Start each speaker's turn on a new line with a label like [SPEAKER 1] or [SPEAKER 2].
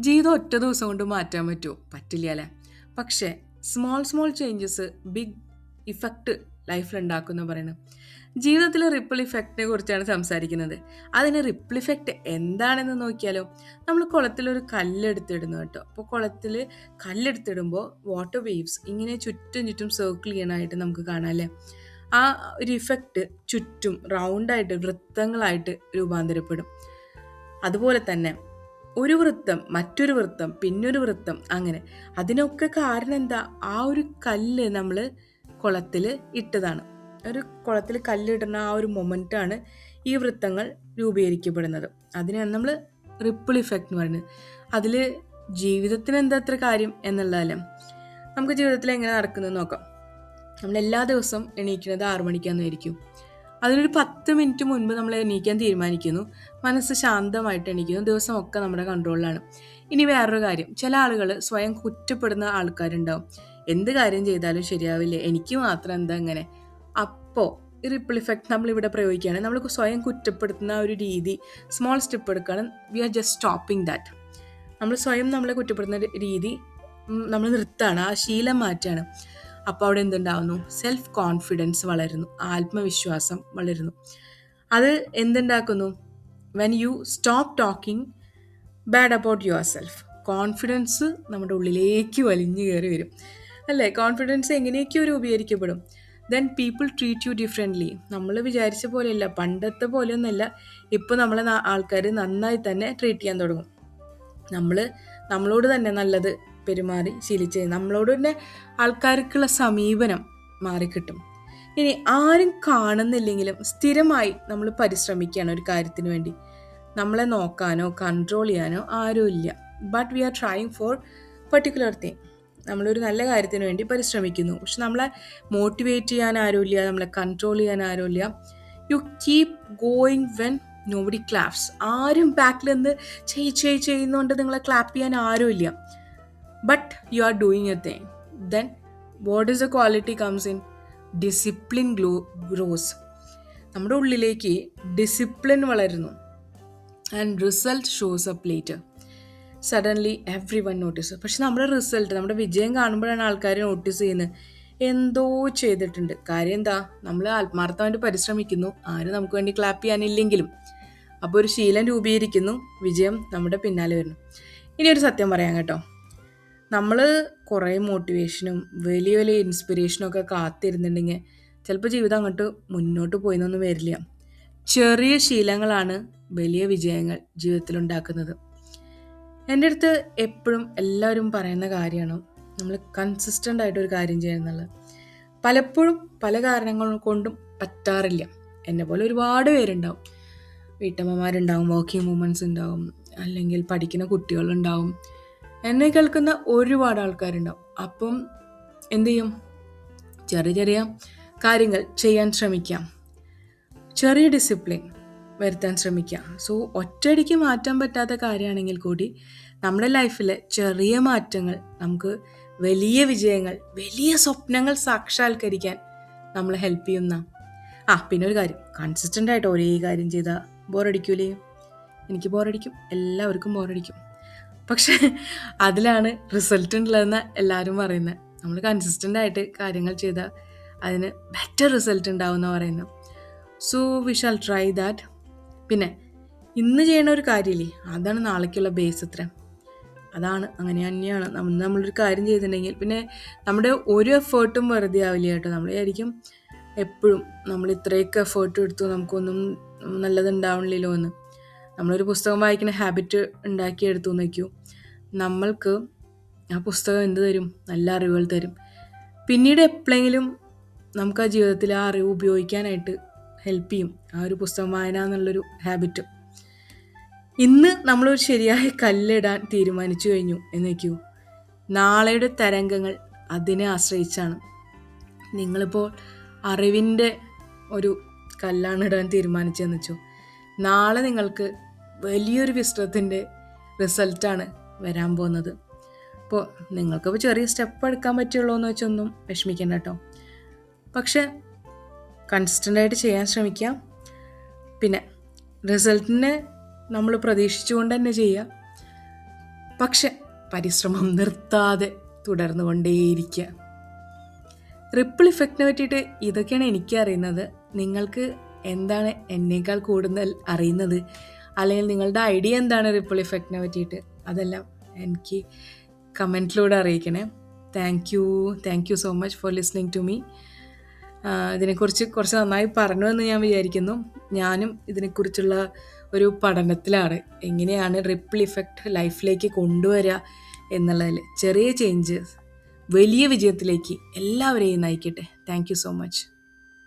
[SPEAKER 1] ജീവിതം ഒറ്റ ദിവസം കൊണ്ട് മാറ്റാൻ പറ്റുമോ? പറ്റില്ല അല്ലേ? പക്ഷേ small small changes big effect ലൈഫിൽ ഉണ്ടാക്കുന്ന പറയുന്നത്. ജീവിതത്തിലെ റിപ്പിൾ ഇഫക്റ്റിനെ കുറിച്ചാണ് സംസാരിക്കുന്നത്. അതിന് റിപ്പിൾ ഇഫക്റ്റ് എന്താണെന്ന് നോക്കിയാലോ, നമ്മൾ കുളത്തിലൊരു കല്ലെടുത്തിടുന്നു കേട്ടോ. അപ്പോൾ കുളത്തിൽ കല്ലെടുത്തിടുമ്പോൾ വാട്ടർ വേവ്സ് ഇങ്ങനെ ചുറ്റും ചുറ്റും സർക്കിൾ ചെയ്യാനായിട്ട് നമുക്ക് കാണാം അല്ലേ? ആ ഒരു ഇഫക്റ്റ് ചുറ്റും റൗണ്ടായിട്ട് വൃത്തങ്ങളായിട്ട് രൂപാന്തരപ്പെടും. അതുപോലെ തന്നെ ഒരു വൃത്തം, മറ്റൊരു വൃത്തം, പിന്നൊരു വൃത്തം, അങ്ങനെ. അതിനൊക്കെ കാരണം എന്താ? ആ ഒരു കല്ല് നമ്മൾ കുളത്തിൽ ഇട്ടതാണ്. ഒരു കുളത്തിൽ കല്ലിടുന്ന ആ ഒരു മൊമെൻ്റാണ് ഈ വൃത്തങ്ങൾ രൂപീകരിക്കപ്പെടുന്നത്. അതിനെയാണ് നമ്മൾ റിപ്പിൾ ഇഫക്റ്റ് എന്ന് പറയുന്നത്. അതിൽ ജീവിതത്തിന് എന്താ അത്ര കാര്യം എന്നുള്ളതല്ലേ. നമുക്ക് ജീവിതത്തിൽ എങ്ങനെ നടക്കുന്നത് നോക്കാം. നമ്മൾ എല്ലാ ദിവസവും എണീക്കുന്നത് 6 മണിക്കാണെന്നായിരിക്കും. അതിനൊരു 10 മിനിറ്റ് മുൻപ് നമ്മൾ എണീക്കാൻ തീരുമാനിക്കുന്നു. മനസ്സ് ശാന്തമായിട്ട് എണീക്കുന്നു. ദിവസമൊക്കെ നമ്മുടെ കൺട്രോളിലാണ്. ഇനി വേറൊരു കാര്യം, ചില ആളുകൾ സ്വയം കുറ്റപ്പെടുന്ന ആൾക്കാരുണ്ടാവും. എന്ത് കാര്യം ചെയ്താലും ശരിയാവില്ലേ, എനിക്ക് മാത്രം എന്താ ഇങ്ങനെ. അപ്പോൾ ഈ റിപ്പിൾ ഇഫക്റ്റ് നമ്മളിവിടെ പ്രയോഗിക്കുകയാണ്. നമ്മൾ സ്വയം കുറ്റപ്പെടുത്തുന്ന ഒരു രീതി, സ്മോൾ സ്റ്റെപ്പ് എടുക്കുകയാണ്. We are just stopping that. നമ്മൾ സ്വയം നമ്മളെ കുറ്റപ്പെടുന്ന രീതി നമ്മൾ നിർത്തുകയാണ്, ആ ശീലം മാറ്റുകയാണ്. അപ്പോൾ അവിടെ എന്തുണ്ടാവുന്നു? സെൽഫ് കോൺഫിഡൻസ് വളരുന്നു, ആത്മവിശ്വാസം വളരുന്നു. അത് എന്തുണ്ടാക്കുന്നു? When you stop talking bad about yourself, confidence നമ്മുടെ ഉള്ളിലേക്ക് വലിഞ്ഞു കയറി വരും അല്ലേ? കോൺഫിഡൻസ് എങ്ങനെയൊക്കെയോ രൂപീകരിക്കപ്പെടും. Then people treat you differently. നമ്മൾ വിചാരിച്ച പോലെയല്ല, പണ്ടത്തെ പോലെയൊന്നുമല്ല. ഇപ്പോൾ നമ്മളെ ആൾക്കാർ നന്നായി തന്നെ ട്രീറ്റ് ചെയ്യാൻ തുടങ്ങും. നമ്മളോട് തന്നെ നല്ലത് പെരുമാറി ശീലിച്ച് നമ്മളോട് തന്നെ ആൾക്കാർക്കുള്ള സമീപനം മാറിക്കിട്ടും. ഇനി ആരും കാണുന്നില്ലെങ്കിലും സ്ഥിരമായി നമ്മൾ പരിശ്രമിക്കുകയാണ് ഒരു കാര്യത്തിന് വേണ്ടി. നമ്മളെ നോക്കാനോ കൺട്രോൾ ചെയ്യാനോ ആരുമില്ല. But we are trying for particular thing. നമ്മളൊരു നല്ല കാര്യത്തിന് വേണ്ടി പരിശ്രമിക്കുന്നു, പക്ഷെ നമ്മളെ മോട്ടിവേറ്റ് ചെയ്യാൻ ആരുമില്ല, നമ്മളെ കൺട്രോൾ ചെയ്യാൻ ആരുമില്ല. You keep going when nobody claps. ആരും ബാക്കിൽ നിന്ന് ചെയ്യുന്നതുകൊണ്ട് നിങ്ങളെ ക്ലാപ്പ് ചെയ്യാൻ ആരുമില്ല. But you are doing A thing. Then what is the quality comes in? Discipline gross. നമ്മുടെ ഉള്ളിലേക്ക് ഡിസിപ്ലിൻ വളരുന്നു. And result shows up later. Suddenly every one notice. പക്ഷെ നമ്മുടെ റിസൾട്ട്, നമ്മുടെ വിജയം കാണുമ്പോഴാണ് ആൾക്കാർ നോട്ടീസ് ചെയ്യുന്നത്. എന്തോ ചെയ്തിട്ടുണ്ട്. കാര്യം എന്താ? നമ്മൾ ആത്മാർത്ഥമായിട്ട് പരിശ്രമിക്കുന്നു, ആരും നമുക്ക് വേണ്ടി ക്ലാപ്പ് ചെയ്യാനില്ലെങ്കിലും. അപ്പോൾ ഒരു ശീലം രൂപീകരിക്കുന്നു, വിജയം നമ്മുടെ പിന്നാലെ വരുന്നു. ഇനി ഒരു സത്യം പറയാം കേട്ടോ. നമ്മൾ കുറേ മോട്ടിവേഷനും വലിയ വലിയ ഇൻസ്പിറേഷനും ഒക്കെ കാത്തിരുന്നുണ്ടെങ്കിൽ ചിലപ്പോൾ ജീവിതം അങ്ങോട്ട് മുന്നോട്ട് പോയെന്നൊന്നും വരില്ല. ചെറിയ ശീലങ്ങളാണ് വലിയ വിജയങ്ങൾ ജീവിതത്തിൽ ഉണ്ടാക്കുന്നത്. എൻ്റെ അടുത്ത് എപ്പോഴും എല്ലാവരും പറയുന്ന കാര്യമാണ് നമ്മൾ കൺസിസ്റ്റൻ്റ് ആയിട്ടൊരു കാര്യം ചെയ്യുന്നുള്ളത്. പലപ്പോഴും പല കാരണങ്ങൾ കൊണ്ടും പറ്റാറില്ല. എന്നെ പോലെ ഒരുപാട് പേരുണ്ടാവും. വീട്ടമ്മമാരുണ്ടാവും, വർക്കിംഗ് വുമൻസ് ഉണ്ടാവും, അല്ലെങ്കിൽ പഠിക്കുന്ന കുട്ടികളുണ്ടാവും, എന്നെ കേൾക്കുന്ന ഒരുപാട് ആൾക്കാരുണ്ടാവും. അപ്പം എന്തു ചെയ്യും? ചെറിയ ചെറിയ കാര്യങ്ങൾ ചെയ്യാൻ ശ്രമിക്കാം, ചെറിയ ഡിസിപ്ലിൻ വരുത്താൻ ശ്രമിക്കുക. സോ ഒറ്റയടിക്ക് മാറ്റാൻ പറ്റാത്ത കാര്യമാണെങ്കിൽ കൂടി നമ്മുടെ ലൈഫിലെ ചെറിയ മാറ്റങ്ങൾ നമുക്ക് വലിയ വിജയങ്ങൾ, വലിയ സ്വപ്നങ്ങൾ സാക്ഷാത്കരിക്കാൻ നമ്മളെ ഹെൽപ്പ് ചെയ്യുന്ന. പിന്നെ ഒരു കാര്യം, കൺസിസ്റ്റൻ്റ് ആയിട്ട് ഒരേ കാര്യം ചെയ്താൽ ബോറടിക്കൂലേ? എനിക്ക് ബോറടിക്കും, എല്ലാവർക്കും ബോറടിക്കും. പക്ഷേ അതിലാണ് റിസൾട്ട് ഉള്ളതെന്ന് എല്ലാവരും പറയുന്നത്. നമ്മൾ കൺസിസ്റ്റൻ്റ് ആയിട്ട് കാര്യങ്ങൾ ചെയ്താൽ അതിന് ബെറ്റർ റിസൾട്ട് ഉണ്ടാവും എന്ന് പറയുന്നത്. So we shall try that. പിന്നെ ഇന്ന് ചെയ്യണ ഒരു കാര്യമില്ലേ, അതാണ് നാളേക്കുള്ള ബേസ്. അതാണ്, അങ്ങനെ തന്നെയാണ്. നമ്മളൊരു കാര്യം ചെയ്തിട്ടുണ്ടെങ്കിൽ പിന്നെ നമ്മുടെ ഒരു എഫേർട്ടും വെറുതെ ആവില്ല കേട്ടോ. നമ്മൾ വിചാരിക്കും എപ്പോഴും നമ്മൾ ഇത്രയൊക്കെ എഫേർട്ട് എടുത്തു നമുക്കൊന്നും നല്ലതുണ്ടാവണില്ലല്ലോ എന്ന്. നമ്മളൊരു പുസ്തകം വായിക്കുന്ന ഹാബിറ്റ് ഉണ്ടാക്കിയെടുത്തു നോക്കൂ, നമ്മൾക്ക് ആ പുസ്തകം എന്ത് തരും? നല്ല അറിവുകൾ തരും. പിന്നീട് എപ്പോഴെങ്കിലും നമുക്ക് ആ ജീവിതത്തിൽ ആ അറിവ് ഉപയോഗിക്കാനായിട്ട് ഹെൽപ്പ് ചെയ്യും ആ ഒരു പുസ്തകം വായന എന്നുള്ളൊരു ഹാബിറ്റ്. ഇന്ന് നമ്മളൊരു ശരിയായ കല്ലിടാൻ തീരുമാനിച്ചു കഴിഞ്ഞു എന്ന് വയ്ക്കൂ, നാളെയുടെ തരംഗങ്ങൾ അതിനെ ആശ്രയിച്ചാണ്. നിങ്ങളിപ്പോൾ അറിവിൻ്റെ ഒരു കല്ലാണ് ഇടാൻ തീരുമാനിച്ചതെന്ന് വെച്ചോ, നാളെ നിങ്ങൾക്ക് വലിയൊരു വിശ്വത്തിൻ്റെ റിസൾട്ടാണ് വരാൻ പോകുന്നത്. അപ്പോൾ നിങ്ങൾക്കിപ്പോൾ ചെറിയ സ്റ്റെപ്പ് എടുക്കാൻ പറ്റുള്ളൂ എന്ന് വെച്ചൊന്നും വിഷമിക്കേണ്ട കേട്ടോ. പക്ഷെ കൺസിസ്റ്റൻ്റായിട്ട് ചെയ്യാൻ ശ്രമിക്കാം. പിന്നെ റിസൾട്ടിനെ നമ്മൾ പ്രതീക്ഷിച്ചുകൊണ്ട് തന്നെ ചെയ്യുക. പക്ഷെ പരിശ്രമം നിർത്താതെ തുടർന്നുകൊണ്ടേയിരിക്കുക. റിപ്പിൾ ഇഫക്റ്റിനെ പറ്റിയിട്ട് ഇതൊക്കെയാണ് എനിക്ക് അറിയുന്നത്. നിങ്ങൾക്ക് എന്താണ് എന്നേക്കാൾ കൂടുതൽ അറിയുന്നത്, അല്ലെങ്കിൽ നിങ്ങളുടെ ഐഡിയ എന്താണ് റിപ്പിൾ ഇഫക്റ്റിനെ പറ്റിയിട്ട്, അതെല്ലാം എനിക്ക് കമൻറ്റിലൂടെ അറിയിക്കണേ. Thank you so much for listening to me. ഇതിനെക്കുറിച്ച് കുറച്ച് നന്നായി പറഞ്ഞു എന്ന് ഞാൻ വിചാരിക്കുന്നു. ഞാനും ഇതിനെക്കുറിച്ചുള്ള ഒരു പഠനത്തിലാണ്. എങ്ങനെയാണ് റിപ്പിൾ ഇഫക്റ്റ് ലൈഫിലേക്ക് കൊണ്ടുവരിക എന്നുള്ളതിൽ ചെറിയ ചേഞ്ചസ് വലിയ വിജയത്തിലേക്ക് എല്ലാവരെയും നയിക്കട്ടെ. Thank you so much.